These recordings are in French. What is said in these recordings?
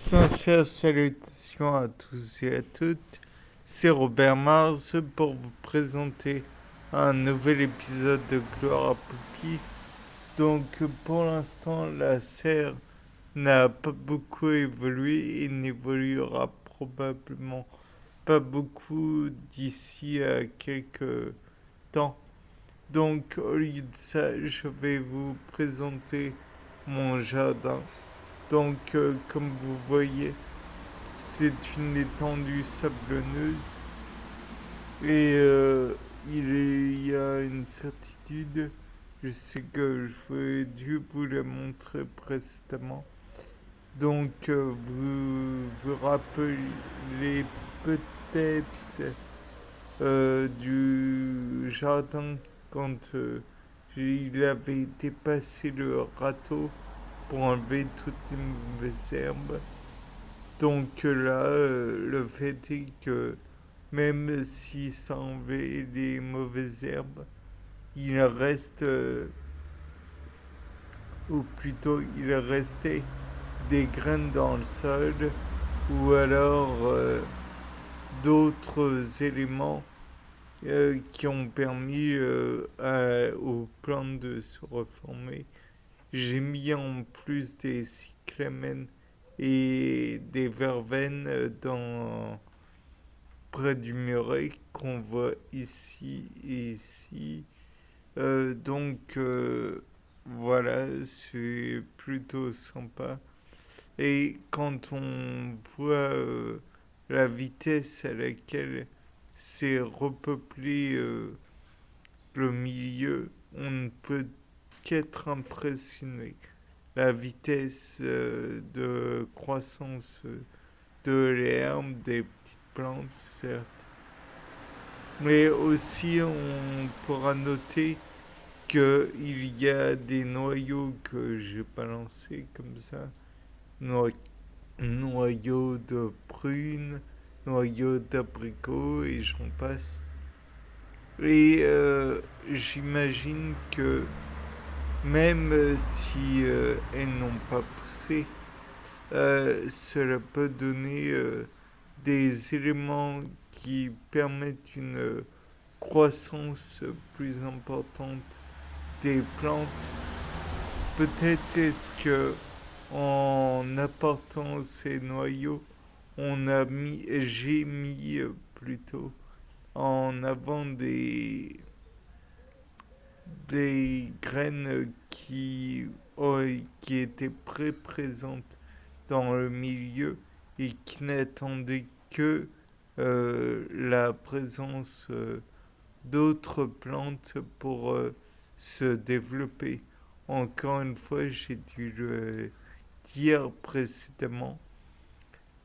Sincères salutations à tous et à toutes. C'est Robert Mars pour vous présenter un nouvel épisode de Gloire à Poupie. Donc pour l'instant la serre n'a pas beaucoup évolué et n'évoluera probablement pas beaucoup d'ici à quelques temps. Donc au lieu de ça, je vais vous présenter mon jardin. Donc comme vous voyez, c'est une étendue sablonneuse et il y a une certitude, je sais que j'aurais dû vous la montrer précédemment. Donc vous vous rappelez peut-être du jardin quand il avait été passé le râteau pour enlever toutes les mauvaises herbes. Donc là, le fait est que même si ça enlevait les mauvaises herbes, il reste, ou plutôt il restait des graines dans le sol, ou alors d'autres éléments qui ont permis aux plantes de se reformer. J'ai mis en plus des cyclamènes et des verveines dans près du muret qu'on voit ici et ici. Donc voilà, c'est plutôt sympa. Et quand on voit la vitesse à laquelle c'est repeuplé le milieu, on ne peut qu'être impressionné. La vitesse de croissance de l'herbe, des petites plantes, certes. Mais aussi, on pourra noter qu'il y a des noyaux que j'ai balancés comme ça. Noyaux de prunes, noyaux d'abricots et j'en passe. Et j'imagine que même si elles n'ont pas poussé, cela peut donner des éléments qui permettent une croissance plus importante des plantes. Peut-être est-ce que en apportant ces noyaux, j'ai mis plutôt en avant des graines qui étaient présentes dans le milieu et qui n'attendaient que la présence d'autres plantes pour se développer. Encore une fois, j'ai dû le dire précédemment.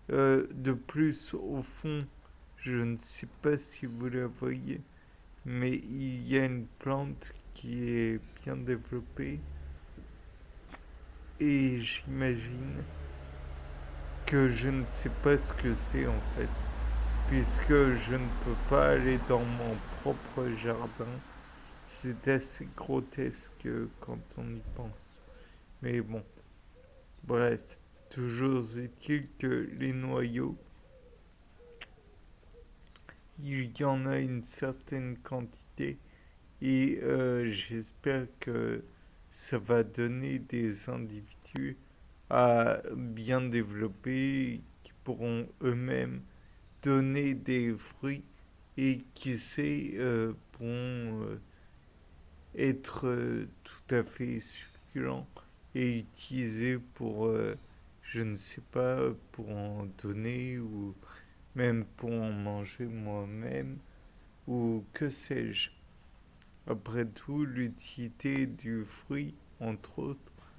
De plus, au fond, je ne sais pas si vous la voyez, mais il y a une plante qui est bien développée et j'imagine que je ne sais pas ce que c'est en fait, puisque je ne peux pas aller dans mon propre jardin. C'est assez grotesque quand on y pense. Mais bon, bref, toujours est-il que les noyaux, il y en a une certaine quantité et j'espère que ça va donner des individus à bien développer qui pourront eux-mêmes donner des fruits et qui sait pourront être tout à fait succulents et utilisés pour je ne sais pas pour en donner ou même pour en manger moi-même ou que sais-je. Après tout, l'utilité du fruit, entre autres,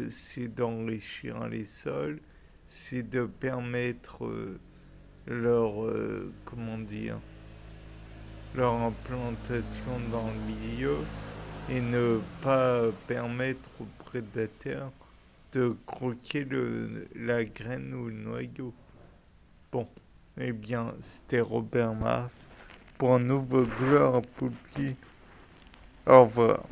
c'est d'enrichir les sols, c'est de permettre leur, comment dire, leur implantation dans le milieu et ne pas permettre aux prédateurs de croquer la graine ou le noyau. Bon, eh bien, c'était Robert Mars pour un nouveau Gloire à Poupie. Au revoir.